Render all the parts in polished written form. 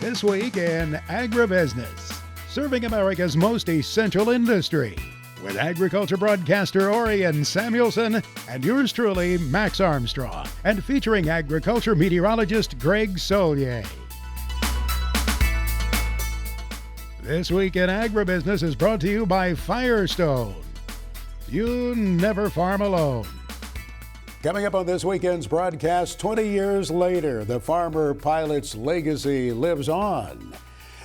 This week in Agribusiness, serving America's most essential industry, with agriculture broadcaster Orion Samuelson and yours truly, Max Armstrong, and featuring agriculture meteorologist Greg Solier. This week in Agribusiness is brought to you by Firestone. You never farm alone. Coming up on this weekend's broadcast, 20 years later, the farmer pilot's legacy lives on.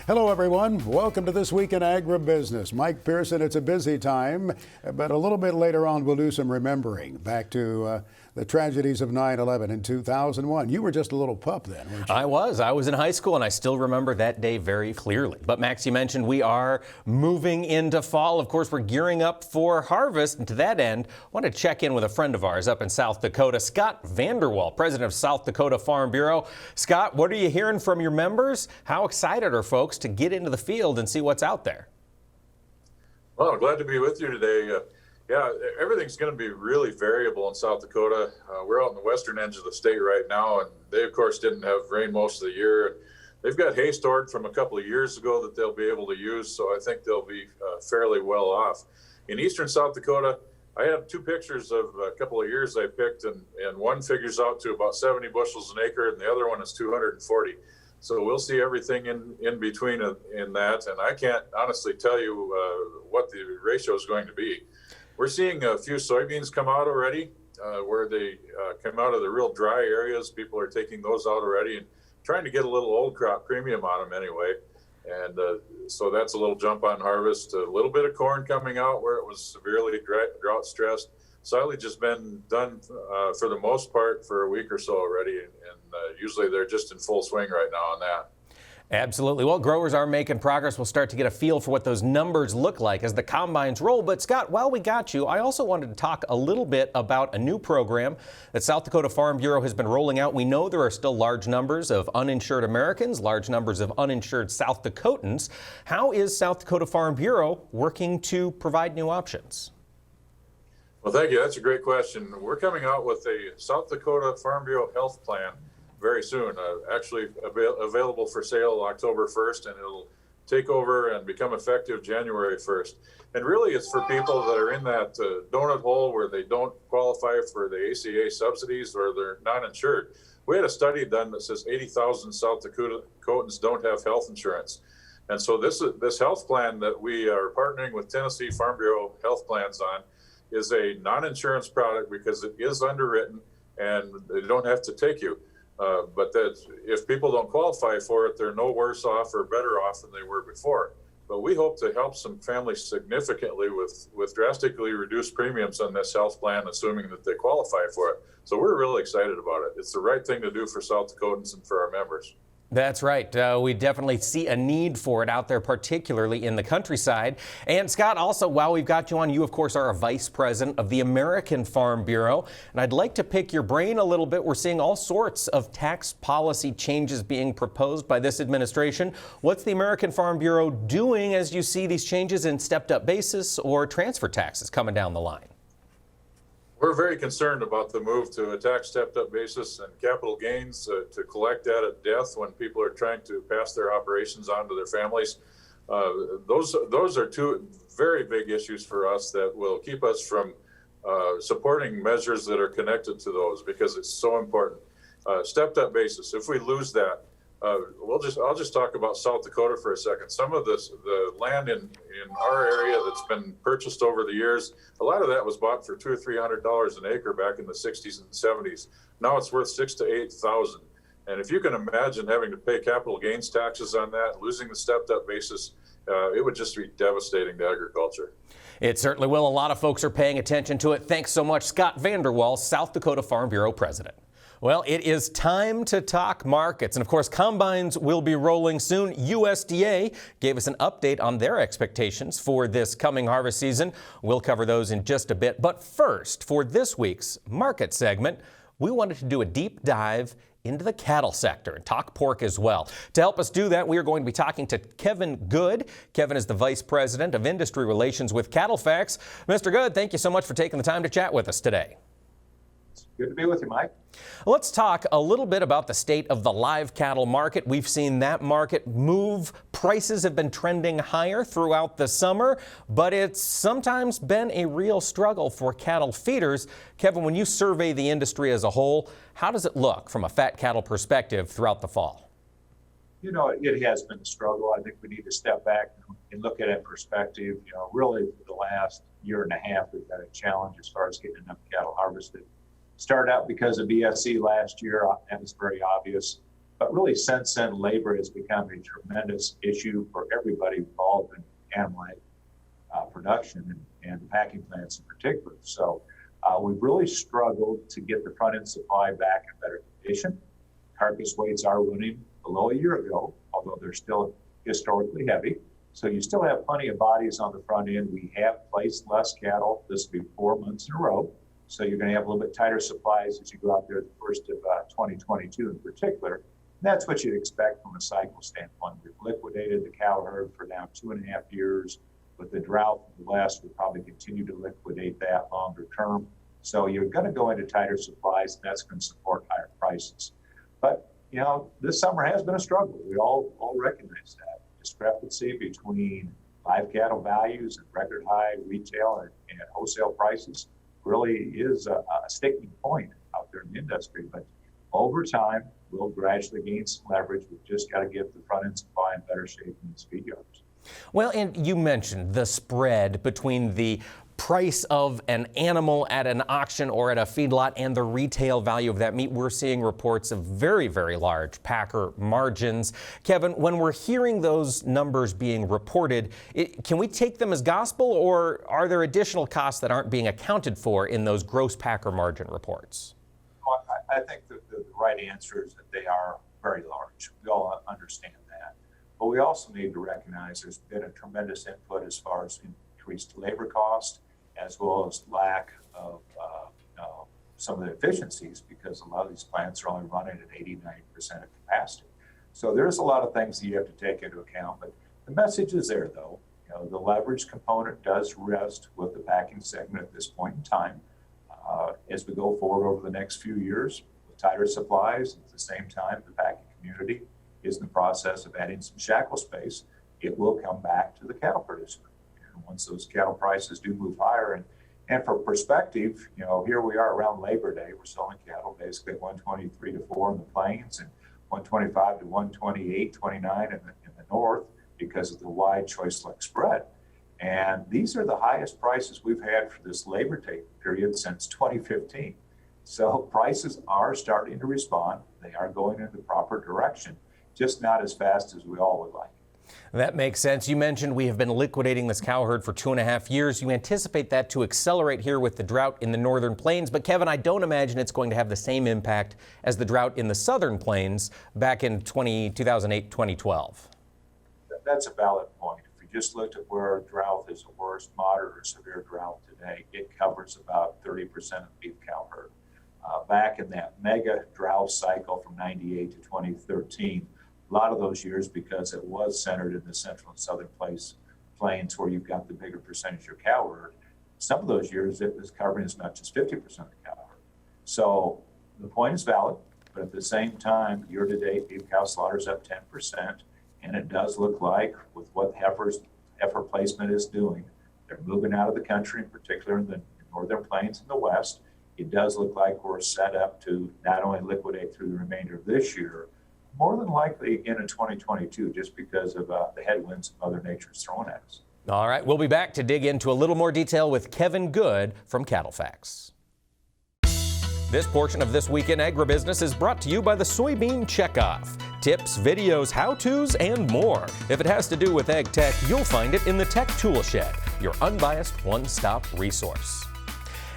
Hello, everyone. Welcome to This Week in Agribusiness. Mike Pearson, it's a busy time, but a little bit later on, we'll do some remembering back to the tragedies of 9/11 in 2001. You were just a little pup then, weren't you? I was in high school, and I still remember that day very clearly. But Max, you mentioned we are moving into fall. Of course, we're gearing up for harvest, and to that end, I want to check in with a friend of ours up in South Dakota, Scott Vanderwall, president of South Dakota Farm Bureau. Scott, what are you hearing from your members? How excited are folks to get into the field and see what's out there? Well, glad to be with you today. Yeah, everything's going to be really variable in South Dakota. We're out in the western edge of the state right now, and they, of course, didn't have rain most of the year. They've got hay stored from a couple of years ago that they'll be able to use, so I think they'll be fairly well off. In eastern South Dakota, I have two pictures of a couple of years I picked, and one figures out to about 70 bushels an acre, and the other one is 240. So we'll see everything in between in that, and I can't honestly tell you what the ratio is going to be. We're seeing a few soybeans come out already, where they come out of the real dry areas. People are taking those out already and trying to get a little old crop premium on them anyway. And so that's a little jump on harvest. A little bit of corn coming out where it was severely drought stressed. Silage has been done for the most part for a week or so already, and usually they're just in full swing right now on that. Absolutely. Well, growers are making progress. We'll start to get a feel for what those numbers look like as the combines roll. But Scott, while we got you, I also wanted to talk a little bit about a new program that South Dakota Farm Bureau has been rolling out. We know there are still large numbers of uninsured Americans, large numbers of uninsured South Dakotans. How is South Dakota Farm Bureau working to provide new options? Well, thank you. That's a great question. We're coming out with a South Dakota Farm Bureau health plan very soon, actually available for sale October 1st, and it'll take over and become effective January 1st. And really it's for people that are in that donut hole where they don't qualify for the ACA subsidies or they're not insured. We had a study done that says 80,000 South Dakotans don't have health insurance. And so this health plan that we are partnering with Tennessee Farm Bureau Health Plans on is a non-insurance product because it is underwritten and they don't have to take you. But that if people don't qualify for it, they're no worse off or better off than they were before. But we hope to help some families significantly with drastically reduced premiums on this health plan, assuming that they qualify for it. So we're really excited about it. It's the right thing to do for South Dakotans and for our members. That's right. We definitely see a need for it out there, particularly in the countryside. And Scott, also, while we've got you on, you, of course, are a vice president of the American Farm Bureau. And I'd like to pick your brain a little bit. We're seeing all sorts of tax policy changes being proposed by this administration. What's the American Farm Bureau doing as you see these changes in stepped-up basis or transfer taxes coming down the line? We're very concerned about the move to a tax stepped-up basis and capital gains to collect that at death when people are trying to pass their operations on to their families. Those are two very big issues for us that will keep us from supporting measures that are connected to those because it's so important. Stepped-up basis, if we lose that, I'll just talk about South Dakota for a second. Some of the land in our area that's been purchased over the years, a lot of that was bought for $200 or $300 an acre back in the 60s and 70s. Now it's worth $6,000 to $8,000. And if you can imagine having to pay capital gains taxes on that, losing the stepped-up basis, it would just be devastating to agriculture. It certainly will. A lot of folks are paying attention to it. Thanks so much, Scott Vanderwall, South Dakota Farm Bureau president. Well, it is time to talk markets. And of course, combines will be rolling soon. USDA gave us an update on their expectations for this coming harvest season. We'll cover those in just a bit. But first, for this week's market segment, we wanted to do a deep dive into the cattle sector and talk pork as well. To help us do that, we are going to be talking to Kevin Good. Kevin is the Vice President of Industry Relations with CattleFax. Mr. Good, thank you so much for taking the time to chat with us today. Good to be with you, Mike. Let's talk a little bit about the state of the live cattle market. We've seen that market move. Prices have been trending higher throughout the summer, but it's sometimes been a real struggle for cattle feeders. Kevin, when you survey the industry as a whole, how does it look from a fat cattle perspective throughout the fall? You know, it has been a struggle. I think we need to step back and look at it in perspective. You know, really for the last year and a half, we've had a challenge as far as getting enough cattle harvested. Started out because of BSE last year, that was very obvious. But really since then, labor has become a tremendous issue for everybody involved in animal production and packing plants in particular. So we've really struggled to get the front end supply back in better condition. Carcass weights are running below a year ago, although they're still historically heavy. So you still have plenty of bodies on the front end. We have placed less cattle. This will be 4 months in a row. So you're going to have a little bit tighter supplies as you go out there the first of 2022 in particular. And that's what you'd expect from a cycle standpoint. We've liquidated the cow herd for now 2.5 years. With the drought in the West, we'll probably continue to liquidate that longer term. So you're going to go into tighter supplies, and that's going to support higher prices. But, you know, this summer has been a struggle. We all recognize that. Discrepancy between live cattle values and record high retail and wholesale prices really is a sticking point out there in the industry. But over time, we'll gradually gain some leverage. We've just got to get the front end supply in better shape in these feed yards. Well, and you mentioned the spread between the price of an animal at an auction or at a feedlot and the retail value of that meat. We're seeing reports of very, very large packer margins. Kevin, when we're hearing those numbers being reported, can we take them as gospel, or are there additional costs that aren't being accounted for in those gross packer margin reports? Well, I think the right answer is that they are very large. We all understand that. But we also need to recognize there's been a tremendous input as far as increased labor cost, as well as lack of some of the efficiencies, because a lot of these plants are only running at 80–90% of capacity. So there's a lot of things that you have to take into account, but the message is there though. You know, the leverage component does rest with the packing segment at this point in time. As we go forward over the next few years with tighter supplies, at the same time the packing community is in the process of adding some shackle space, it will come back to the cattle producer. Once those cattle prices do move higher. And for perspective, you know, here we are around Labor Day, we're selling cattle basically at 123 to 4 in the plains and 125 to 128, 29 in the north because of the wide choice select spread. And these are the highest prices we've had for this Labor Day period since 2015. So prices are starting to respond. They are going in the proper direction, just not as fast as we all would like. That makes sense. You mentioned we have been liquidating this cow herd for 2.5 years. You anticipate that to accelerate here with the drought in the northern plains. But Kevin, I don't imagine it's going to have the same impact as the drought in the southern plains back in 2008, 2012. That's a valid point. If we just looked at where drought is the worst, moderate or severe drought today, it covers about 30% of the beef cow herd. Back in that mega drought cycle from 98 to 2013, a lot of those years, because it was centered in the central and southern plains where you've got the bigger percentage of cow herd, some of those years it was covering as much as 50% of the cow herd. So the point is valid, but at the same time, year to date, beef cow slaughter is up 10%, and it does look like with what heifer placement is doing, they're moving out of the country, in particular in the northern plains and the west. It does look like we're set up to not only liquidate through the remainder of this year, more than likely again in 2022, just because of the headwinds Mother Nature's throwing at us. All right, we'll be back to dig into a little more detail with Kevin Good from Cattle Facts. This portion of This Week in Agribusiness is brought to you by the Soybean Checkoff. Tips, videos, how-tos, and more. If it has to do with ag tech, you'll find it in the Tech Tool Shed, your unbiased one-stop resource.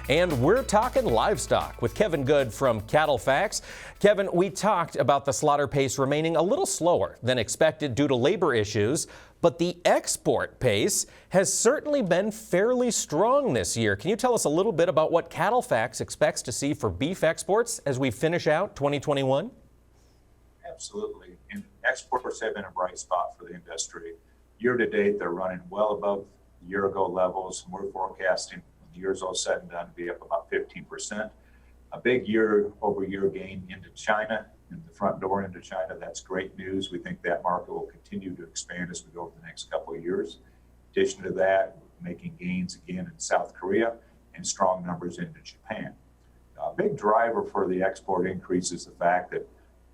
And we're talking livestock with Kevin Good from Cattle Facts. Kevin, we talked about the slaughter pace remaining a little slower than expected due to labor issues, but the export pace has certainly been fairly strong this year. Can you tell us a little bit about what Cattle Facts expects to see for beef exports as we finish out 2021? Absolutely. And exports have been a bright spot for the industry. Year to date, they're running well above year ago levels. We're forecasting the year's all said and done to be up about 15%. A big year-over-year gain into China, in the front door into China. That's great news. We think that market will continue to expand as we go over the next couple of years. In addition to that, making gains again in South Korea and strong numbers into Japan. A big driver for the export increase is the fact that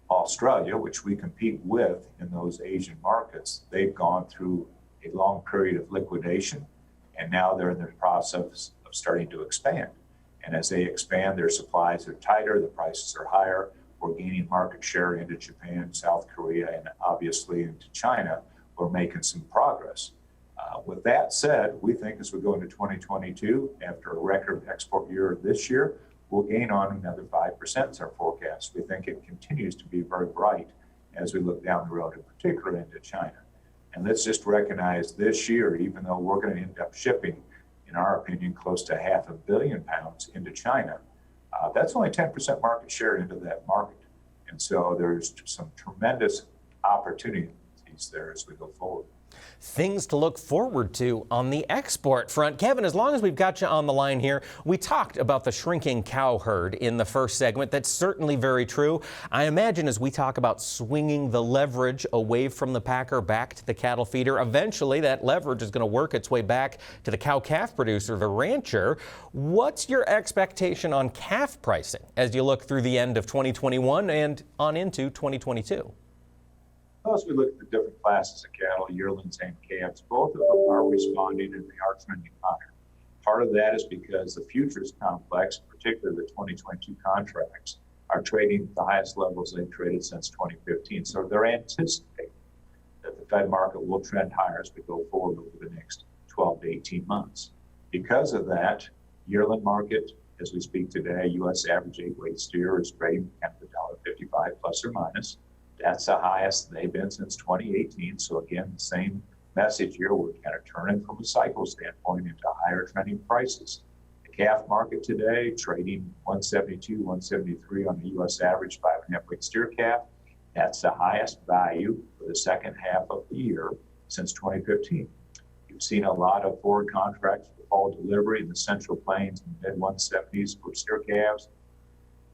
Australia, which we compete with in those Asian markets, they've gone through a long period of liquidation, and now they're in the process of starting to expand. And as they expand, their supplies are tighter, the prices are higher. We're gaining market share into Japan, South Korea, and obviously into China. We're making some progress. With that said, we think as we go into 2022, after a record export year this year, we'll gain on another 5% is our forecast. We think it continues to be very bright as we look down the road, in particular into China. And let's just recognize this year, even though we're going to end up shipping, in our opinion, close to 500 million pounds into China, that's only 10% market share into that market. And so there's some tremendous opportunities there as we go forward. Things to look forward to on the export front. Kevin, as long as we've got you on the line here, we talked about the shrinking cow herd in the first segment. That's certainly very true. I imagine as we talk about swinging the leverage away from the packer back to the cattle feeder, eventually that leverage is going to work its way back to the cow-calf producer, the rancher. What's your expectation on calf pricing as you look through the end of 2021 and on into 2022? As we look at the different classes of cattle, yearlings and calves, both of them are responding and they are trending higher. Part of that is because the futures complex, particularly the 2022 contracts, are trading at the highest levels they've traded since 2015. So they're anticipating that the Fed market will trend higher as we go forward over the next 12 to 18 months. Because of that, yearling market, as we speak today, U.S. average 8-weight steer is trading at $1.55 plus or minus. That's the highest they've been since 2018. So again, the same message here. We're kind of turning from a cycle standpoint into higher trending prices. The calf market today trading 172, 173 on the U.S. average 5.5-weight steer calf. That's the highest value for the second half of the year since 2015. You've seen a lot of forward contracts for fall delivery in the Central Plains and mid 170s for steer calves,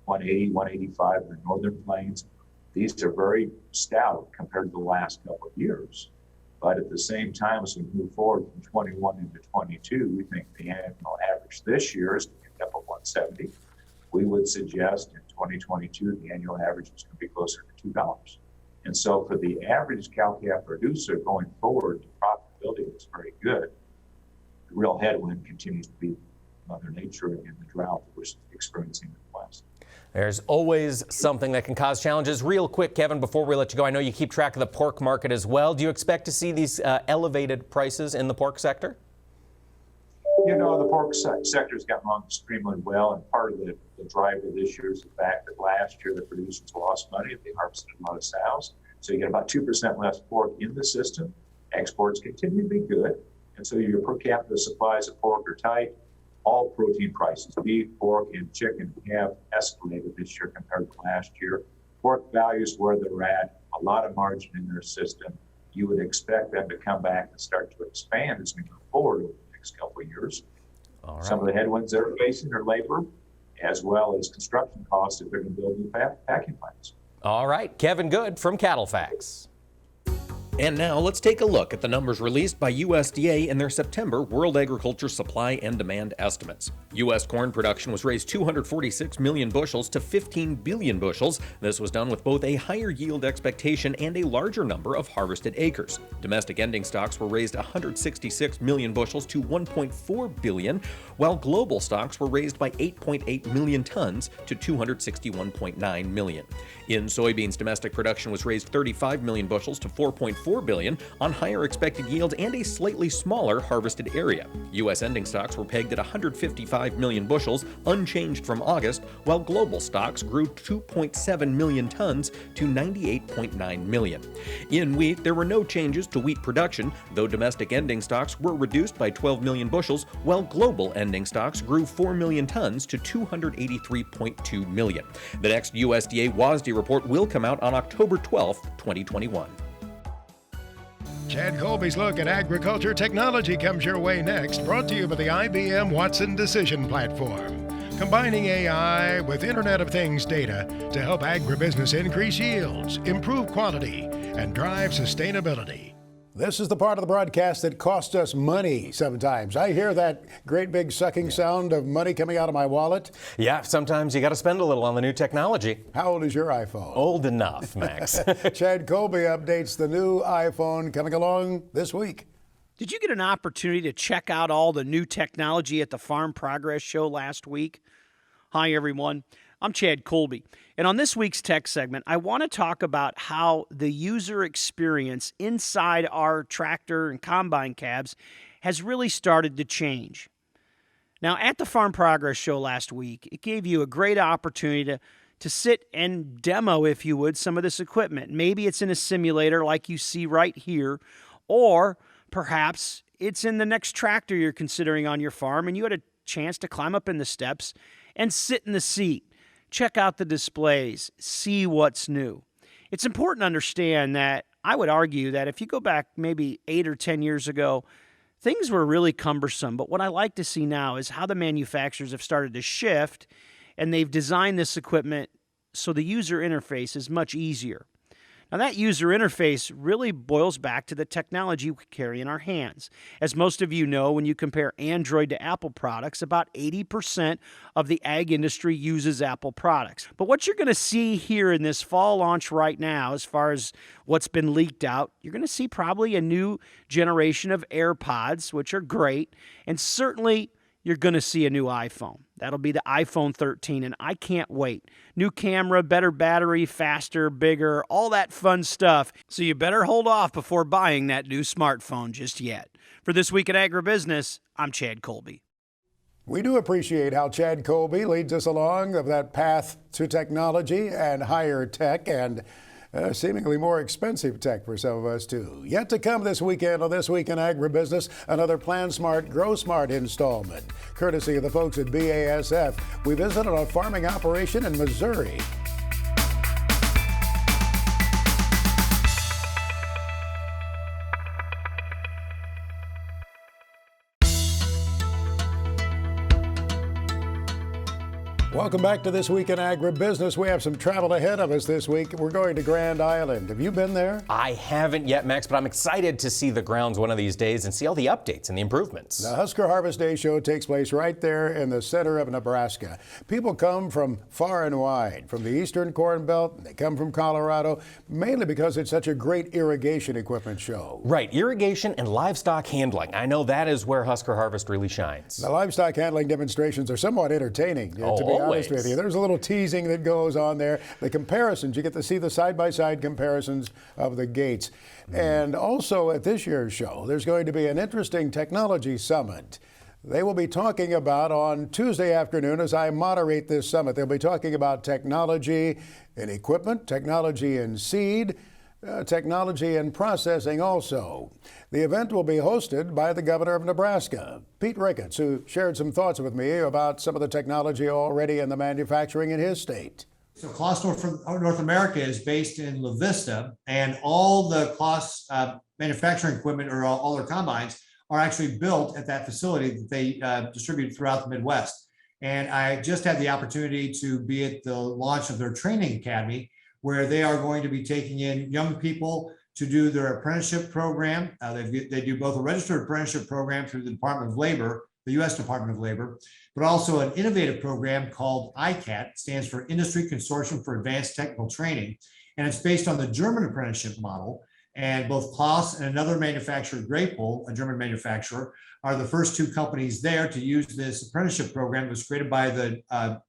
180, 185 in the Northern Plains. These are very stout compared to the last couple of years. But at the same time, as we move forward from 21 into 22, we think the annual average this year is going to end up at 170. We would suggest in 2022, the annual average is going to be closer to $2. And so for the average cow-calf producer going forward, the profitability is very good. The real headwind continues to be Mother Nature and the drought that we're experiencing in the West. There's always something that can cause challenges. Real quick, Kevin, before we let you go, I know you keep track of the pork market as well. Do you expect to see these elevated prices in the pork sector? You know, the pork sector's gotten along extremely well, and part of the driver this year is the fact that last year the producers lost money. They harvested a lot of sows, so you get about 2% less pork in the system. Exports continue to be good, and so your per capita supplies of pork are tight. All protein prices, beef, pork, and chicken, have escalated this year compared to last year. Pork values where they're at, a lot of margin in their system. You would expect them to come back and start to expand as we move forward over the next couple of years. All right. Some of the headwinds they're facing are labor, as well as construction costs if they're going to build new packing plants. All right, Kevin Good from Cattle Facts. And now let's take a look at the numbers released by USDA in their September World Agriculture Supply and Demand Estimates. U.S. corn production was raised 246 million bushels to 15 billion bushels. This was done with both a higher yield expectation and a larger number of harvested acres. Domestic ending stocks were raised 166 million bushels to 1.4 billion, while global stocks were raised by 8.8 million tons to 261.9 million. In soybeans, domestic production was raised 35 million bushels to 4.4 billion on higher expected yields and a slightly smaller harvested area. U.S. ending stocks were pegged at 155 million bushels, unchanged from August, while global stocks grew 2.7 million tons to 98.9 million. In wheat, there were no changes to wheat production, though domestic ending stocks were reduced by 12 million bushels, while global ending stocks grew 4 million tons to 283.2 million. The next USDA WASDE report will come out on October 12th, 2021. Chad Colby's look at agriculture technology comes your way next, brought to you by the IBM Watson Decision Platform. combining AI with Internet of Things data to help agribusiness increase yields, improve quality, and drive sustainability. This is the part of the broadcast that costs us money sometimes. I hear that great big sucking sound of money coming out of my wallet. Yeah, sometimes you got to spend a little on the new technology. How old is your iPhone? Old enough, Max. Chad Colby updates the new iPhone coming along this week. Did you get an opportunity to check out all the new technology at the Farm Progress Show last week? Hi, everyone. I'm Chad Colby, and on this week's tech segment, I want to talk about how the user experience inside our tractor and combine cabs has really started to change. Now, at the Farm Progress Show last week, it gave you a great opportunity to sit and demo, if you would, some of this equipment. Maybe it's in a simulator like you see right here, or perhaps it's in the next tractor you're considering on your farm, and you had a chance to climb up in the steps and sit in the seat. Check out the displays, see what's new. It's important to understand that I would argue that if you go back maybe 8 or 10 years ago, things were really cumbersome. But what I like to see now is how the manufacturers have started to shift, and they've designed this equipment so the user interface is much easier. Now, that user interface really boils back to the technology we carry in our hands. As most of you know, when you compare Android to Apple products, about 80% of the ag industry uses Apple products. But what you're going to see here in this fall launch right now, as far as what's been leaked out, you're going to see probably a new generation of AirPods, which are great, and certainly you're going to see a new iPhone. That'll be the iPhone 13, and I can't wait. New camera, better battery, faster, bigger, all that fun stuff. So you better hold off before buying that new smartphone just yet. For This Week in Agribusiness, I'm Chad Colby. We do appreciate how Chad Colby leads us along of that path to technology and higher tech and seemingly more expensive tech for some of us, too. Yet to come this weekend on This Week in Agribusiness, another Plan Smart, Grow Smart installment, courtesy of the folks at BASF. We visited a farming operation in Missouri. Welcome back to This Week in Agribusiness. We have some travel ahead of us this week. We're going to Grand Island. Have you been there? I haven't yet, Max, but I'm excited to see the grounds one of these days and see all the updates and the improvements. The Husker Harvest Day show takes place right there in the center of Nebraska. People come from far and wide, from the Eastern Corn Belt. They come from Colorado, mainly because it's such a great irrigation equipment show. Right, irrigation and livestock handling. I know that is where Husker Harvest really shines. The livestock handling demonstrations are somewhat entertaining, to be honest with you. There's a little teasing that goes on there. The comparisons, you get to see the side-by-side comparisons of the gates. And also at this year's show, there's going to be an interesting technology summit. They will be talking about on Tuesday afternoon as I moderate this summit. They'll be talking about technology in equipment, technology in seed, technology and processing also. The event will be hosted by the governor of Nebraska, Pete Ricketts, who shared some thoughts with me about some of the technology already in the manufacturing in his state. So Kloss North America is based in La Vista, and all the Kloss manufacturing equipment, or all their combines, are actually built at that facility that they distribute throughout the Midwest. And I just had the opportunity to be at the launch of their training academy, where they are going to be taking in young people to do their apprenticeship program. They do both a registered apprenticeship program through the Department of Labor, the U.S. Department of Labor, but also an innovative program called ICAT, stands for Industry Consortium for Advanced Technical Training. And it's based on the German apprenticeship model. And both Kloss and another manufacturer, Grapel, a German manufacturer, are the first two companies there to use this apprenticeship program that was created by the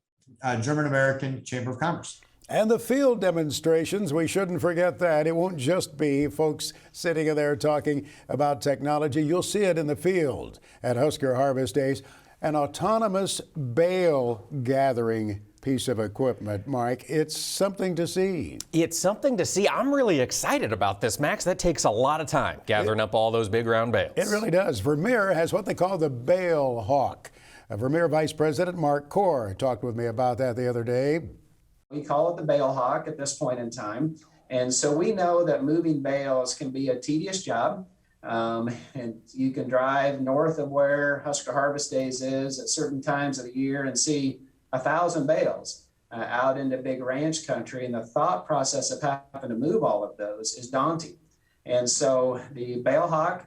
German-American Chamber of Commerce. And the field demonstrations, we shouldn't forget that. It won't just be folks sitting there talking about technology. You'll see it in the field at Husker Harvest Days. An autonomous bale gathering piece of equipment, Mike. It's something to see. It's something to see. I'm really excited about this, Max. That takes a lot of time, gathering up all those big round bales. It really does. Vermeer has what they call the bale hawk. Vermeer Vice President Mark Corr talked with me about that the other day. We call it the bale hawk at this point in time. And so we know that moving bales can be a tedious job. And you can drive north of where Husker Harvest Days is at certain times of the year and see 1,000 bales out into big ranch country. And the thought process of having to move all of those is daunting. And so the bale hawk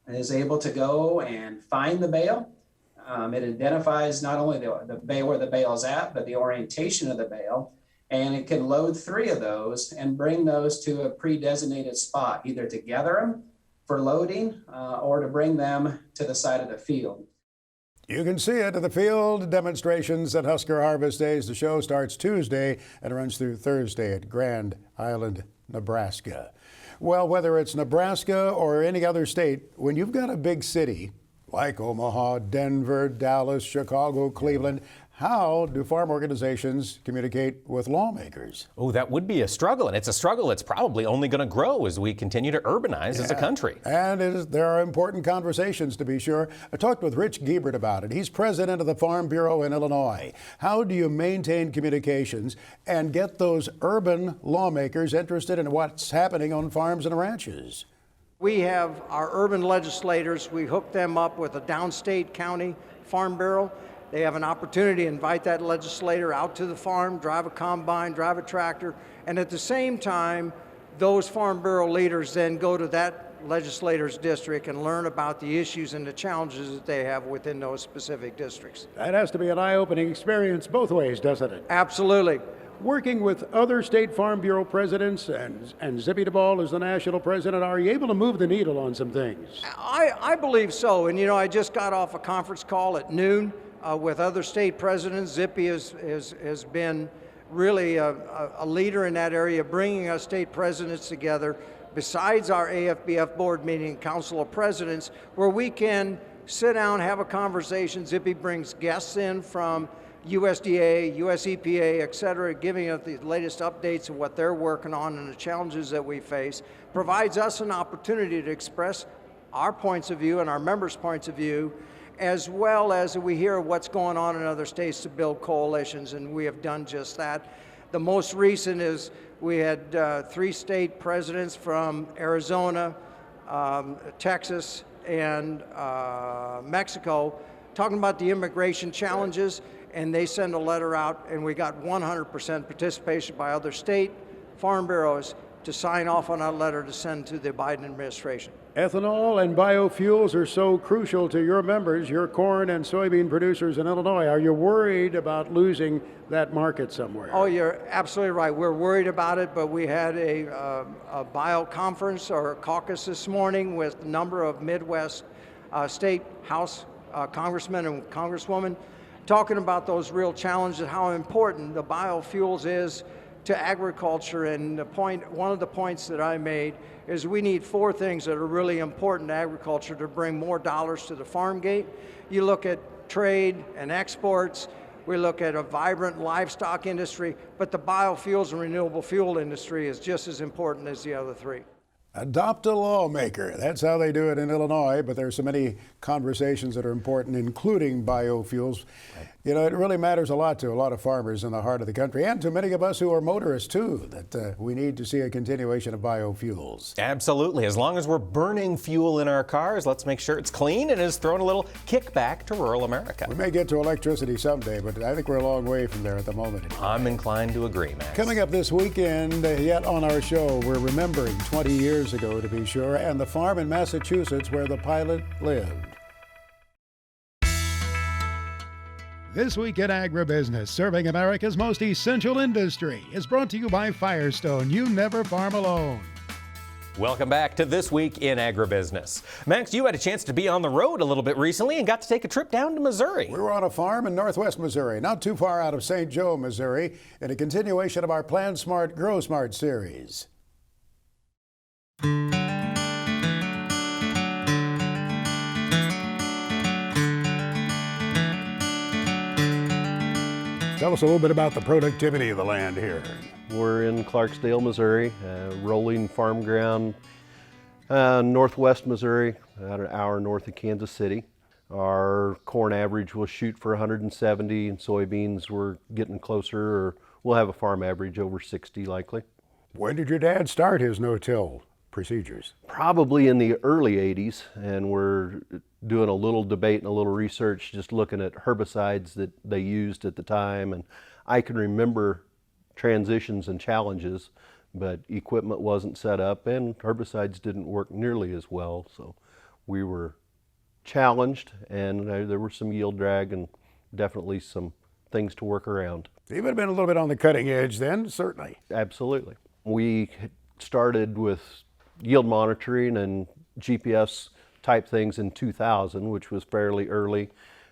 is able to go and find the bale. It identifies not only the bale where the bale is at, but the orientation of the bale. And it can load 3 of those and bring those to a pre-designated spot, either to gather them for loading or to bring them to the side of the field. You can see it at the field demonstrations at Husker Harvest Days. The show starts Tuesday and runs through Thursday at Grand Island, Nebraska. Well, whether it's Nebraska or any other state, when you've got a big city like Omaha, Denver, Dallas, Chicago, Cleveland, how do farm organizations communicate with lawmakers? Oh, that would be a struggle, and it's a struggle that's probably only going to grow as we continue to urbanize as a country. And there are important conversations, to be sure. I talked with Rich Giebert about it. He's president of the Farm Bureau in Illinois. How do you maintain communications and get those urban lawmakers interested in what's happening on farms and ranches? We have our urban legislators. We hook them up with a downstate county farm bureau. They have an opportunity to invite that legislator out to the farm, drive a combine, drive a tractor, and at the same time, those farm bureau leaders then go to that legislator's district and learn about the issues and the challenges that they have within those specific districts. That has to be an eye-opening experience both ways, doesn't it? Absolutely. Working with other state farm bureau presidents and Zippy Duvall as the national president, are you able to move the needle on some things? I believe so. And I just got off a conference call at noon with other state presidents. Zippy has been really a leader in that area, bringing us state presidents together, besides our AFBF board meeting, Council of Presidents, where we can sit down, have a conversation. Zippy brings guests in from USDA, US EPA, et cetera, giving us the latest updates of what they're working on and the challenges that we face, provides us an opportunity to express our points of view and our members' points of view, as well as we hear what's going on in other states to build coalitions, and we have done just that. The most recent is we had 3 state presidents from Arizona, Texas, and Mexico talking about the immigration challenges, and they send a letter out, and we got 100% participation by other state farm bureaus to sign off on that letter to send to the Biden administration. Ethanol and biofuels are so crucial to your members, your corn and soybean producers in Illinois. Are you worried about losing that market somewhere? Oh, you're absolutely right. We're worried about it, but we had a bio conference or a caucus this morning with a number of Midwest state House congressmen and congresswomen talking about those real challenges, how important the biofuels is to agriculture. And one of the points that I made is we need 4 things that are really important to agriculture to bring more dollars to the farm gate. You look at trade and exports, we look at a vibrant livestock industry, but the biofuels and renewable fuel industry is just as important as the other 3. Adopt a lawmaker. That's how they do it in Illinois, but there are so many conversations that are important, including biofuels. It really matters a lot to a lot of farmers in the heart of the country, and to many of us who are motorists too, that we need to see a continuation of biofuels. Absolutely. As long as we're burning fuel in our cars, let's make sure it's clean and is throwing a little kickback to rural America. We may get to electricity someday, but I think we're a long way from there at the moment. I'm inclined to agree, Max. Coming up this weekend, yet on our show, we're remembering 20 years ago, to be sure, and the farm in Massachusetts where the pilot lived. This Week in Agribusiness, serving America's most essential industry, is brought to you by Firestone. You never farm alone. Welcome back to This Week in Agribusiness. Max, you had a chance to be on the road a little bit recently and got to take a trip down to Missouri. We were on a farm in northwest Missouri, not too far out of St. Joe, Missouri, in a continuation of our Plan Smart, Grow Smart series. Tell us a little bit about the productivity of the land here. We're in Clarksdale, Missouri, rolling farm ground, northwest Missouri, about an hour north of Kansas City. Our corn average will shoot for 170, and soybeans we're getting closer, or we'll have a farm average over 60 likely. When did your dad start his no-till? procedures? Probably in the early 80s, and we're doing a little debate and a little research, just looking at herbicides that they used at the time. And I can remember transitions and challenges, but equipment wasn't set up and herbicides didn't work nearly as well. So we were challenged, and there were some yield drag and definitely some things to work around. You would have been a little bit on the cutting edge then, certainly. Absolutely. We started with yield monitoring and GPS type things in 2000, which was fairly early.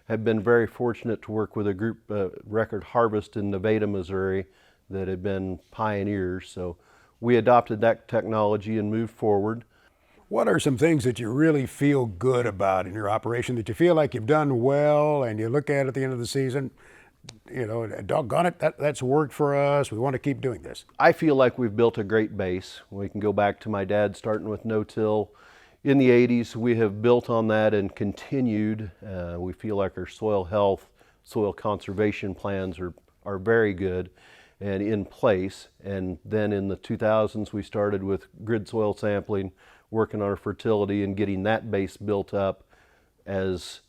Have been very fortunate to work with a group, Record Harvest in Nevada, Missouri, that had been pioneers. So we adopted that technology and moved forward. What are some things that you really feel good about in your operation, that you feel like you've done well, and you look at the end of the season, you know, doggone it, that's worked for us, we want to keep doing this? I feel like we've built a great base. We can go back to my dad starting with no-till in the 80s. We have built on that and continued. We feel like our soil health, soil conservation plans are very good and in place. And then in the 2000s, we started with grid soil sampling, working on our fertility and getting that base built up. As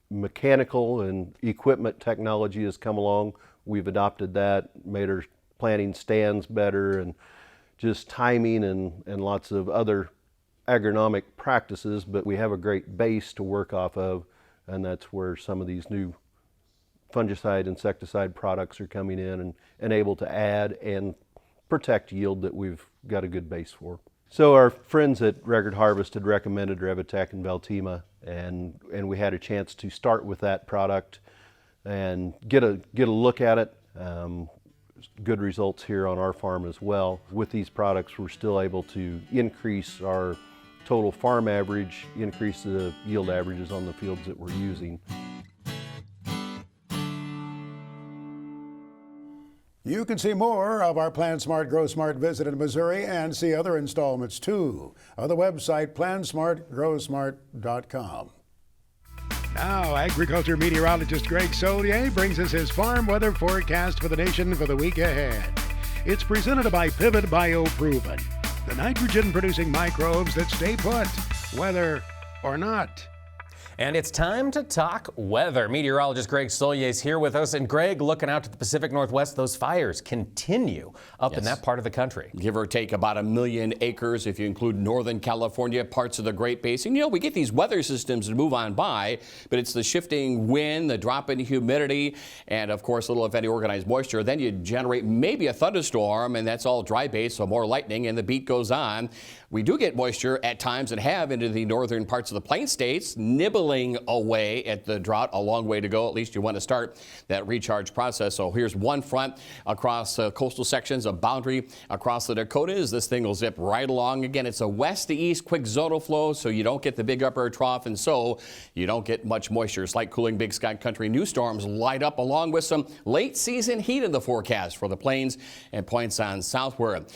mechanical and equipment technology has come along, we've adopted that, made our planting stands better, and just timing and lots of other agronomic practices. But we have a great base to work off of, and that's where some of these new fungicide, insecticide products are coming in and able to add and protect yield that we've got a good base for. So our friends at Record Harvest had recommended Revitec and Veltima, and we had a chance to start with that product and get a look at it. Good results here on our farm as well. With these products, we're still able to increase our total farm average, increase the yield averages on the fields that we're using. You can see more of our Plan Smart, Grow Smart visit in Missouri and see other installments too on the website plansmartgrowsmart.com. Now, agriculture meteorologist Greg Solier brings us his farm weather forecast for the nation for the week ahead. It's presented by Pivot BioProven, the nitrogen-producing microbes that stay put, whether or not. And it's time to talk weather. Meteorologist Greg Solier is here with us. And Greg, looking out to the Pacific Northwest, those fires continue up in that part of the country. Give or take about 1 million acres if you include Northern California, parts of the Great Basin. You know, we get these weather systems that move on by, but it's the shifting wind, the drop in humidity, and of course, little if any organized moisture. Then you generate maybe a thunderstorm, and that's all dry base, so more lightning, and the beat goes on. We do get moisture at times and have into the northern parts of the Plain States, nibbling away at the drought. A long way to go. At least you want to start that recharge process. So here's one front across coastal sections, a boundary across the Dakotas. This thing will zip right along. Again, it's a west to east quick zonal flow, so you don't get the big upper trough, and so you don't get much moisture. Slight cooling Big Sky Country. New storms light up along with some late season heat in the forecast for the plains and points on southward.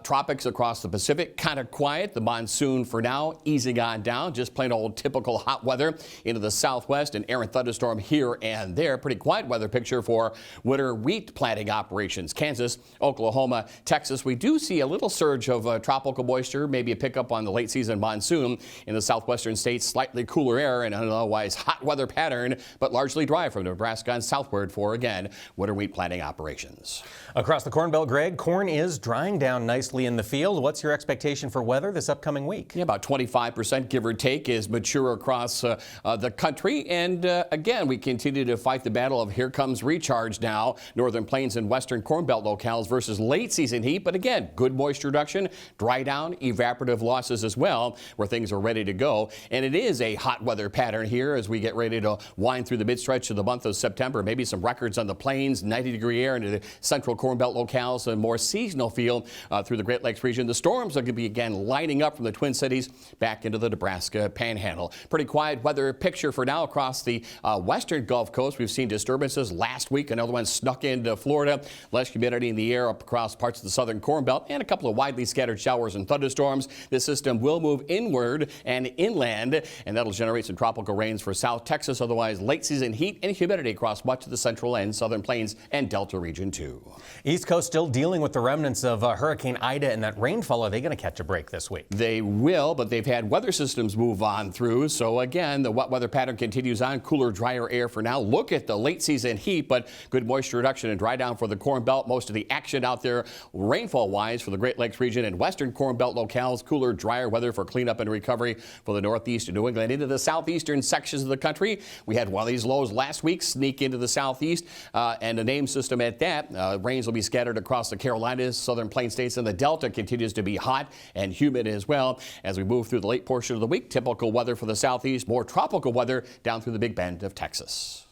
Tropics across the Pacific, kind of quiet. The monsoon for now easing on down. Just plain old typical hot weather into the southwest. An errant thunderstorm here and there. Pretty quiet weather picture for winter wheat planting operations. Kansas, Oklahoma, Texas. We do see a little surge of tropical moisture, maybe a pickup on the late season monsoon in the southwestern states. Slightly cooler air and an otherwise hot weather pattern, but largely dry from Nebraska and southward for, again, winter wheat planting operations. Across the Corn Belt, Greg, corn is drying down nicely in the field. What's your expectation for weather this upcoming week? Yeah, about 25%, give or take, is mature across the country. And again, we continue to fight the battle of here comes recharge now. Northern Plains and Western Corn Belt locales versus late season heat. But again, good moisture reduction, dry down, evaporative losses as well, where things are ready to go. And it is a hot weather pattern here as we get ready to wind through the mid-stretch of the month of September. Maybe some records on the plains, 90-degree air into the central Corn Belt locales, a more seasonal feel through the Great Lakes region. The storms are going to be again lining up from the Twin Cities back into the Nebraska Panhandle. Pretty quiet weather picture for now across the western Gulf Coast. We've seen disturbances last week. Another one snuck into Florida. Less humidity in the air up across parts of the southern Corn Belt and a couple of widely scattered showers and thunderstorms. This system will move inward and inland, and that'll generate some tropical rains for South Texas. Otherwise, late season heat and humidity across much of the central and southern plains and Delta region too. East Coast still dealing with the remnants of Hurricane Ida and that rainfall. Are they going to catch a break this week? They will, but they've had weather systems move on through. So again, the wet weather pattern continues on. Cooler, drier air for now. Look at the late season heat, but good moisture reduction and dry down for the Corn Belt. Most of the action out there rainfall wise for the Great Lakes region and western Corn Belt locales. Cooler, drier weather for cleanup and recovery for the northeast and New England into the southeastern sections of the country. We had one of these lows last week sneak into the southeast and a name system at that. Rains will be scattered across the Carolinas, southern plain states, and the Delta continues to be hot and humid as well. As we move through the late portion of the week, typical weather for the southeast, more tropical weather down through the Big Bend of Texas.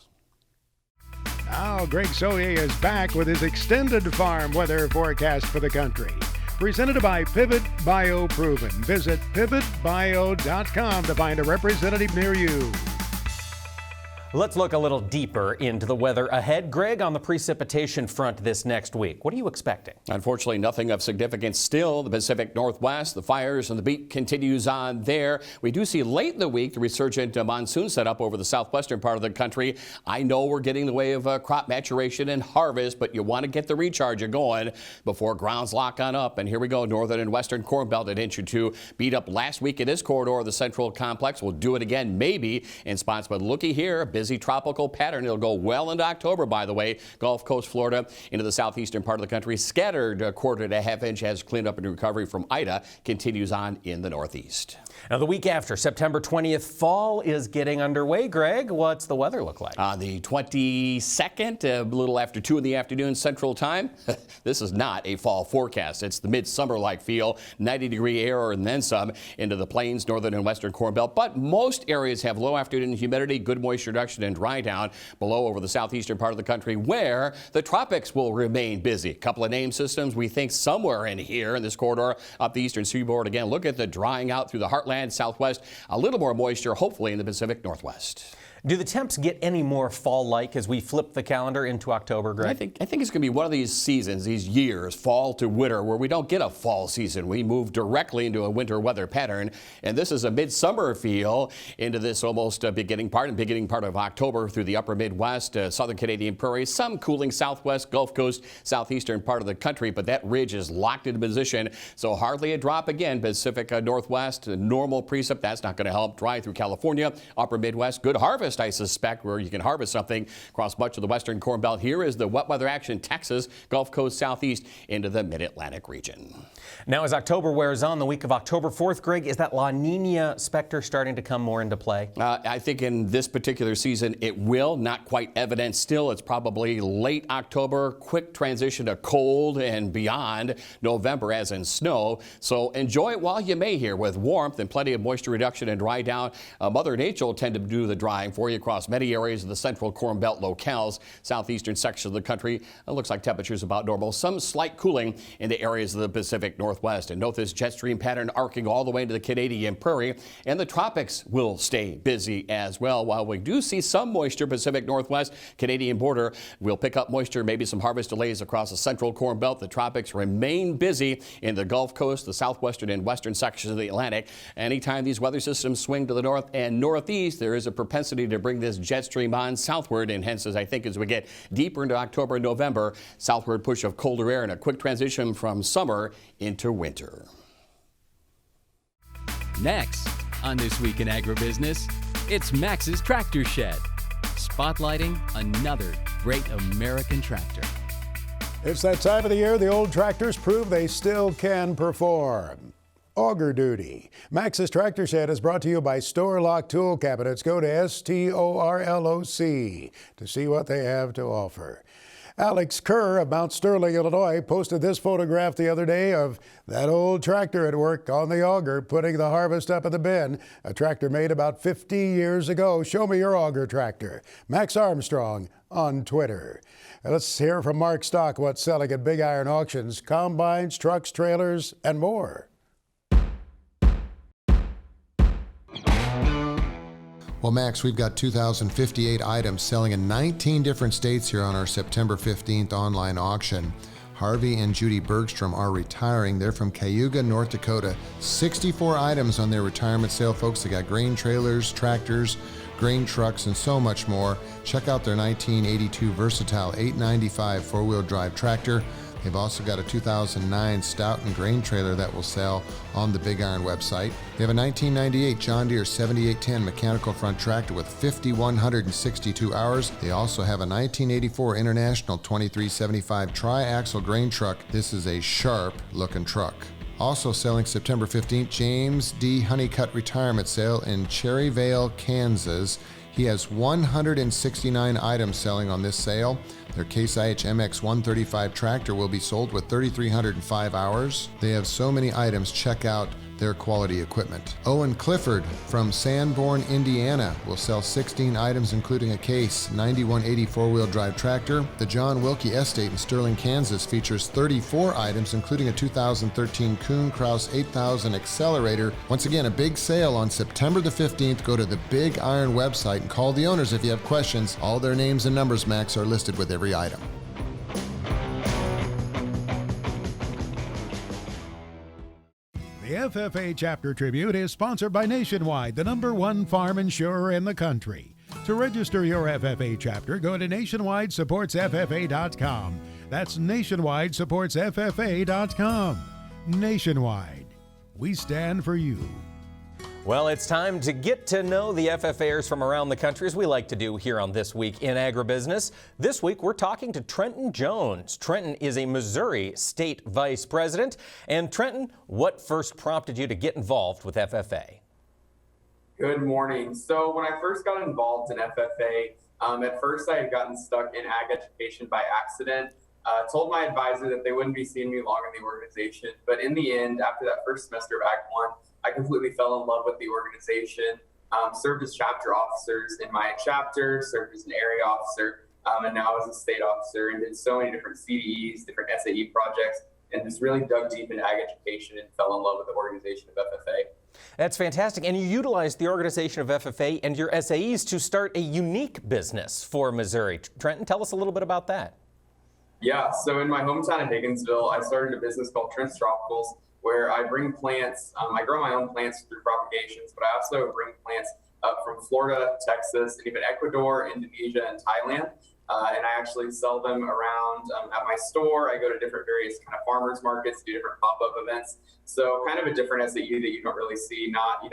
Now Greg Soye is back with his extended farm weather forecast for the country. Presented by Pivot Bio Proven. Visit pivotbio.com to find a representative near you. Let's look a little deeper into the weather ahead. Greg, on the precipitation front this next week, what are you expecting? Unfortunately, nothing of significance still. The Pacific Northwest, the fires and the beat continues on there. We do see late in the week the resurgent monsoon set up over the southwestern part of the country. I know we're getting in the way of crop maturation and harvest, but you want to get the recharge going before grounds lock on up. And here we go. Northern and western Corn Belt an inch or two. Beat up last week in this corridor of the central complex. We'll do it again maybe in spots, but looky here. Busy tropical pattern. It'll go well into October, by the way. Gulf Coast, Florida, into the southeastern part of the country. Scattered a quarter to a half inch as cleanup and recovery from Ida continues on in the northeast. Now, the week after, September 20th, fall is getting underway. Greg, what's the weather look like? On the 22nd, a little after 2 in the afternoon Central Time. This is not a fall forecast. It's the midsummer-like feel, 90-degree air and then some into the plains, northern and western Corn Belt. But most areas have low afternoon humidity, good moisture reduction and dry down below over the southeastern part of the country where the tropics will remain busy. A couple of name systems we think somewhere in here in this corridor up the eastern seaboard. Again, look at the drying out through the heartland, southwest, a little more moisture hopefully in the Pacific Northwest. Do the temps get any more fall-like as we flip the calendar into October, Greg? I think it's going to be one of these seasons, these years, fall to winter, where we don't get a fall season. We move directly into a winter weather pattern, and this is a midsummer feel into this almost beginning part of October through the upper Midwest, southern Canadian prairies, some cooling southwest, Gulf Coast, southeastern part of the country, but that ridge is locked into position, so hardly a drop again. Pacific Northwest, normal precip, that's not going to help. Dry through California, upper Midwest, good harvest, I suspect, where you can harvest something across much of the western Corn Belt. Here is the wet weather action, Texas, Gulf Coast, southeast into the mid-Atlantic region. Now, as October wears on, the week of October 4th, Greg, is that La Nina specter starting to come more into play? I think in this particular season it will. Not quite evident still. It's probably late October, quick transition to cold and beyond November as in snow. So enjoy it while you may here with warmth and plenty of moisture reduction and dry down. Mother Nature will tend to do the drying for you across many areas of the central Corn Belt locales, southeastern section of the country. It looks like temperatures about normal. Some slight cooling in the areas of the Pacific Northwest. And note this jet stream pattern arcing all the way into the Canadian prairie, and the tropics will stay busy as well. While we do see some moisture, Pacific Northwest, Canadian border will pick up moisture, maybe some harvest delays across the central Corn Belt. The tropics remain busy in the Gulf Coast, the southwestern and western sections of the Atlantic. Anytime these weather systems swing to the north and northeast, there is a propensity to bring this jet stream on southward, and hence as we get deeper into October and November, southward push of colder air and a quick transition from summer into winter. Next on This Week in Agribusiness, it's Max's Tractor Shed, spotlighting another great American tractor. It's that time of the year the old tractors prove they still can perform. Auger duty. Max's Tractor Shed is brought to you by Store Lock Tool Cabinets. Go to STORLOC to see what they have to offer. Alex Kerr of Mount Sterling, Illinois, posted this photograph the other day of that old tractor at work on the auger, putting the harvest up in the bin. A tractor made about 50 years ago. Show me your auger tractor. Max Armstrong on Twitter. Let's hear from Mark Stock what's selling at Big Iron Auctions, combines, trucks, trailers, and more. Well, Max, we've got 2,058 items selling in 19 different states here on our September 15th online auction. Harvey and Judy Bergstrom are retiring. They're from Cayuga, North Dakota. 64 items on their retirement sale, folks. They got grain trailers, tractors, grain trucks, and so much more. Check out their 1982 Versatile 895 four-wheel drive tractor. They've also got a 2009 Stoughton grain trailer that will sell on the Big Iron website. They have a 1998 John Deere 7810 mechanical front tractor with 5,162 hours. They also have a 1984 International 2375 tri-axle grain truck. This is a sharp looking truck. Also selling September 15th, James D. Honeycutt retirement sale in Cherryvale, Kansas. He has 169 items selling on this sale. Their Case IH MX 135 tractor will be sold with 3,305 hours. They have so many items. Check out their quality equipment. Owen Clifford from Sanborn, Indiana will sell 16 items including a Case 9180 four-wheel drive tractor. The John Wilkie Estate in Sterling, Kansas features 34 items including a 2013 Kuhn Krause 8000 accelerator. Once again, a big sale on September the 15th. Go to the Big Iron website and call the owners if you have questions. All their names and numbers, Max, are listed with every item. The FFA Chapter Tribute is sponsored by Nationwide, the #1 farm insurer in the country. To register your FFA chapter, go to nationwidesupportsffa.com. That's nationwidesupportsffa.com. Nationwide, we stand for you. Well, it's time to get to know the FFAers from around the country, as we like to do here on This Week in Agribusiness. This week, we're talking to Trenton Jones. Trenton is a Missouri State Vice President. And Trenton, what first prompted you to get involved with FFA? Good morning. So when I first got involved in FFA, at first I had gotten stuck in ag education by accident. Told my advisor that they wouldn't be seeing me long in the organization. But in the end, after that first semester of Ag 1, I completely fell in love with the organization, served as chapter officers in my chapter, served as an area officer, and now as a state officer, and did so many different CDEs, different SAE projects, and just really dug deep into ag education and fell in love with the organization of FFA. That's fantastic. And you utilized the organization of FFA and your SAEs to start a unique business for Missouri. Trenton, tell us a little bit about that. Yeah, so in my hometown of Higginsville, I started a business called Trent's Tropicals, where I bring plants, I grow my own plants through propagations, but I also bring plants up from Florida, Texas, and even Ecuador, Indonesia, and Thailand. And I actually sell them around at my store. I go to different various kind of farmers markets, do different pop-up events. So kind of a different SAE that you don't really see, not,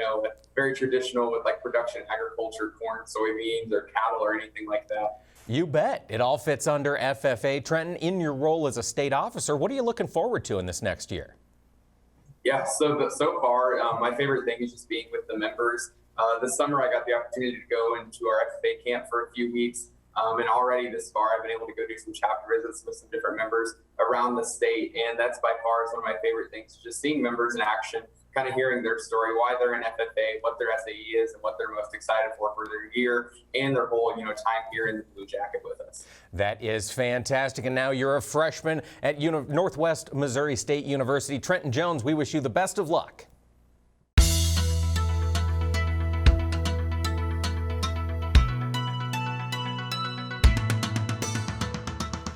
very traditional with like production agriculture, corn, soybeans, or cattle or anything like that. You bet. It all fits under FFA. Trenton, in your role as a state officer, what are you looking forward to in this next year? Yeah, so far, my favorite thing is just being with the members. This summer, I got the opportunity to go into our FFA camp for a few weeks. And already this far, I've been able to go do some chapter visits with some different members around the state. And that's by far one of my favorite things, just seeing members in action, kind of hearing their story, why they're in FFA, what their SAE is, and what they're most excited for their year and their whole, time here in the Blue Jacket with us. That is fantastic. And now you're a freshman at Northwest Missouri State University. Trenton Jones, we wish you the best of luck.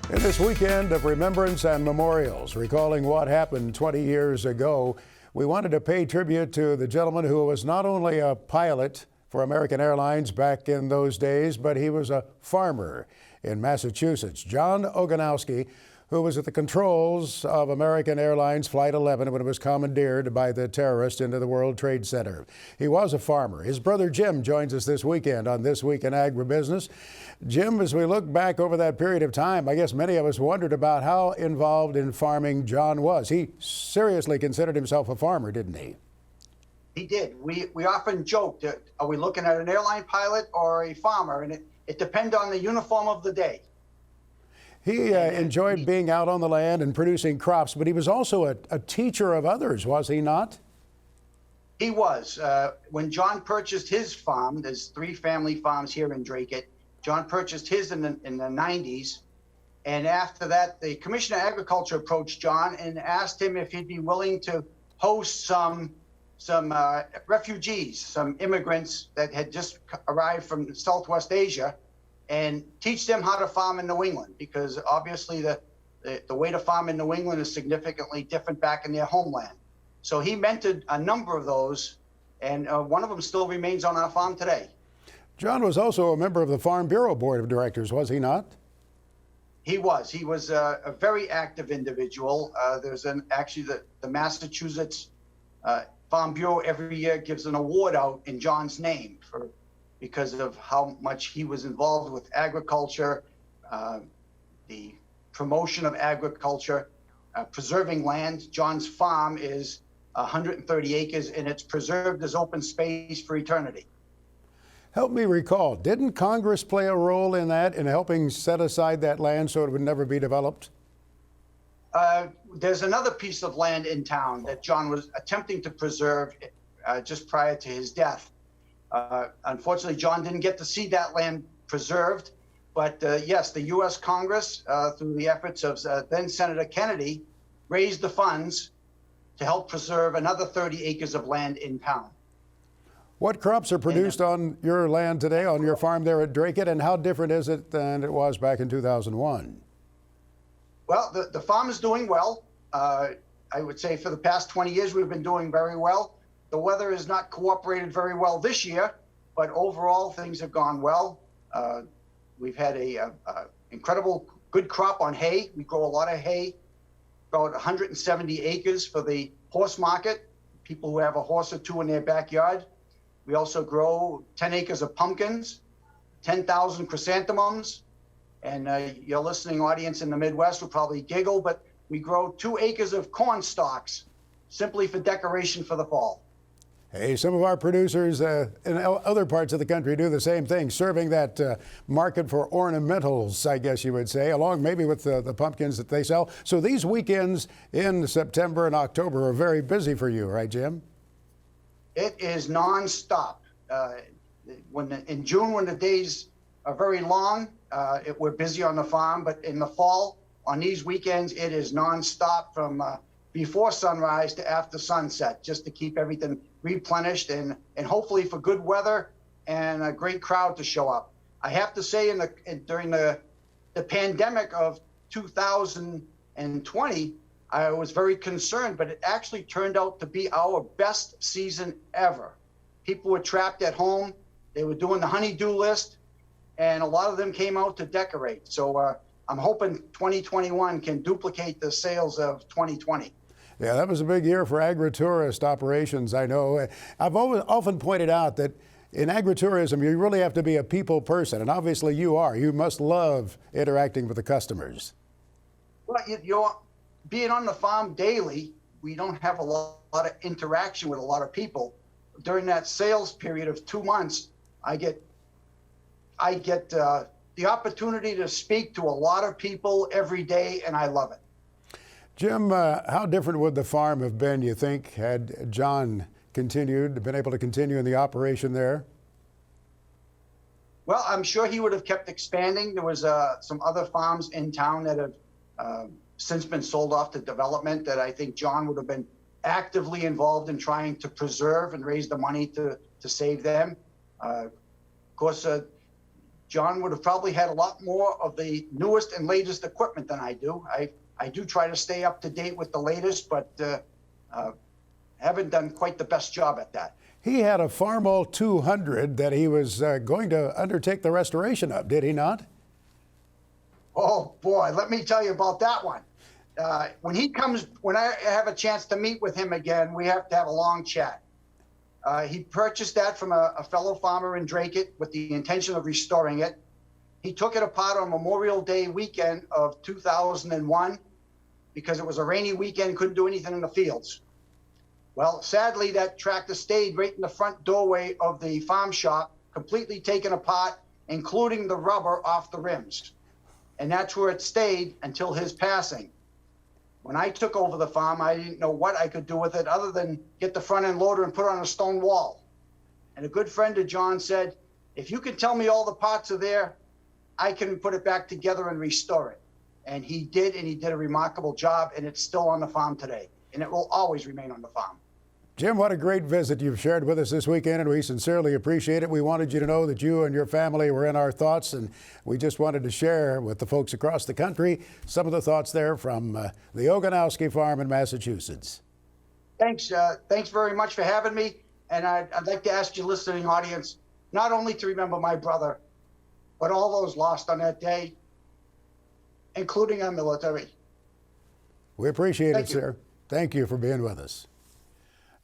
In this weekend of remembrance and memorials, recalling what happened 20 years ago, we wanted to pay tribute to the gentleman who was not only a pilot for American Airlines back in those days, but he was a farmer in Massachusetts. John Oganowski, who was at the controls of American Airlines Flight 11 when it was commandeered by the terrorists into the World Trade Center. He was a farmer. His brother Jim joins us this weekend on This Week in Agribusiness. Jim, as we look back over that period of time, I guess many of us wondered about how involved in farming John was. He seriously considered himself a farmer, didn't he? He did. We often joked, are we looking at an airline pilot or a farmer? And it depended on the uniform of the day. He enjoyed being out on the land and producing crops, but he was also a teacher of others, was he not? He was. When John purchased his farm, there's 3 family farms here in Dracut. John purchased his in the 90s. And after that, the Commissioner of Agriculture approached John and asked him if he'd be willing to host some some refugees, some immigrants that had just arrived from Southwest Asia, and teach them how to farm in New England, because obviously the way to farm in New England is significantly different back in their homeland. So he mentored a number of those, and one of them still remains on our farm today. John was also a member of the Farm Bureau Board of Directors, was he not? He was. He was a very active individual. There's actually the Massachusetts Farm Bureau every year gives an award out in John's name because of how much he was involved with agriculture, the promotion of agriculture, preserving land. John's farm is 130 acres, and it's preserved as open space for eternity. Help me recall, didn't Congress play a role in that, in helping set aside that land so it would never be developed? There's another piece of land in town that John was attempting to preserve just prior to his death. Unfortunately, John didn't get to see that land preserved, but yes, the U.S. Congress, through the efforts of then Senator Kennedy, raised the funds to help preserve another 30 acres of land in town. What crops are produced on your land today, on your farm there at Dracut, and how different is it than it was back in 2001? Well, the farm is doing well. I would say for the past 20 years, we've been doing very well. The weather has not cooperated very well this year, but overall things have gone well. We've had a incredible good crop on hay. We grow a lot of hay, about 170 acres for the horse market, people who have a horse or two in their backyard. We also grow 10 acres of pumpkins, 10,000 chrysanthemums, and your listening audience in the Midwest will probably giggle, but we grow 2 acres of corn stalks simply for decoration for the fall. Hey, some of our producers in other parts of the country do the same thing, serving that market for ornamentals, I guess you would say, along maybe with the pumpkins that they sell. So these weekends in September and October are very busy for you, right, Jim? It is nonstop. In June, when the days are very long, we're busy on the farm, but in the fall, on these weekends, it is nonstop from before sunrise to after sunset, just to keep everything replenished and hopefully for good weather and a great crowd to show up. I have to say, during the pandemic of 2020, I was very concerned, but it actually turned out to be our best season ever. People were trapped at home. They were doing the honey-do list, and a lot of them came out to decorate. So I'm hoping 2021 can duplicate the sales of 2020. Yeah, that was a big year for agri-tourist operations, I know. I've often pointed out that in agritourism, you really have to be a people person, and obviously you are. You must love interacting with the customers. Well, you're being on the farm daily, we don't have a lot of interaction with a lot of people. During that sales period of 2 months, I get the opportunity to speak to a lot of people every day, and I love it. Jim, how different would the farm have been, you think, had John been able to continue in the operation there? Well, I'm sure he would have kept expanding. There was some other farms in town that have since been sold off to development that I think John would have been actively involved in trying to preserve and raise the money to save them. Of course, John would have probably had a lot more of the newest and latest equipment than I do. I do try to stay up to date with the latest, but haven't done quite the best job at that. He had a Farmall 200 that he was going to undertake the restoration of, did he not? Oh boy, let me tell you about that one. When I have a chance to meet with him again, we have to have a long chat. He purchased that from a fellow farmer in Dracut with the intention of restoring it. He took it apart on Memorial Day weekend of 2001 because it was a rainy weekend, couldn't do anything in the fields. Well, sadly, that tractor stayed right in the front doorway of the farm shop, completely taken apart, including the rubber off the rims. And that's where it stayed until his passing. When I took over the farm, I didn't know what I could do with it other than get the front end loader and put it on a stone wall. And a good friend of John said, if you can tell me all the parts are there, I can put it back together and restore it. And he did, and he did a remarkable job, and it's still on the farm today. And it will always remain on the farm. Jim, what a great visit you've shared with us this weekend, and we sincerely appreciate it. We wanted you to know that you and your family were in our thoughts, and we just wanted to share with the folks across the country some of the thoughts there from the Oganowski farm in Massachusetts. Thanks. Thanks very much for having me. And I'd like to ask your listening audience not only to remember my brother, but all those lost on that day, including our military. We appreciate it, sir. Thank you for being with us.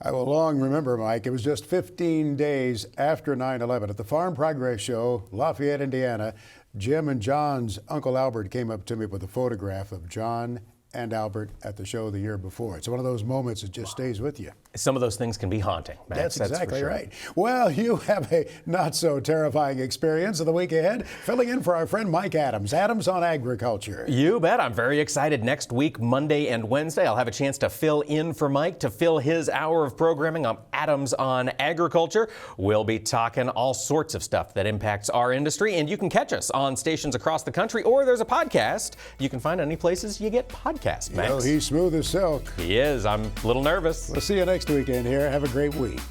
I will long remember, Mike, it was just 15 days after 9/11 at the Farm Progress Show, Lafayette, Indiana. Jim and John's Uncle Albert came up to me with a photograph of John and Albert at the show the year before. It's one of those moments that just stays with you. Some of those things can be haunting, Max. That's exactly for sure. right. Well, you have a not so terrifying experience of the week ahead, filling in for our friend Mike Adams. Adams on Agriculture. You bet. I'm very excited. Next week, Monday and Wednesday, I'll have a chance to fill in for Mike, to fill his hour of programming on Adams on Agriculture. We'll be talking all sorts of stuff that impacts our industry, and you can catch us on stations across the country, or there's a podcast you can find any places you get podcasts, Max. You know, he's smooth as silk. He is. I'm a little nervous. We'll see you next weekend here. Have a great week.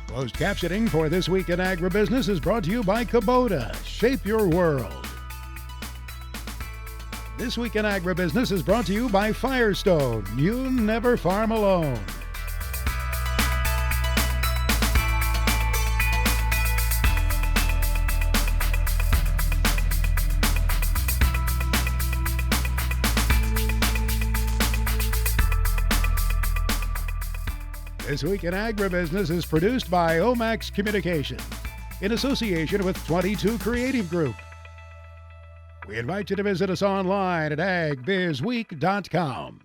Closed captioning for This Week in Agribusiness is brought to you by Kubota. Shape your world. This Week in Agribusiness is brought to you by Firestone. You never farm alone. This Week in Agribusiness is produced by Omax Communication in association with 22 Creative Group. We invite you to visit us online at agbizweek.com.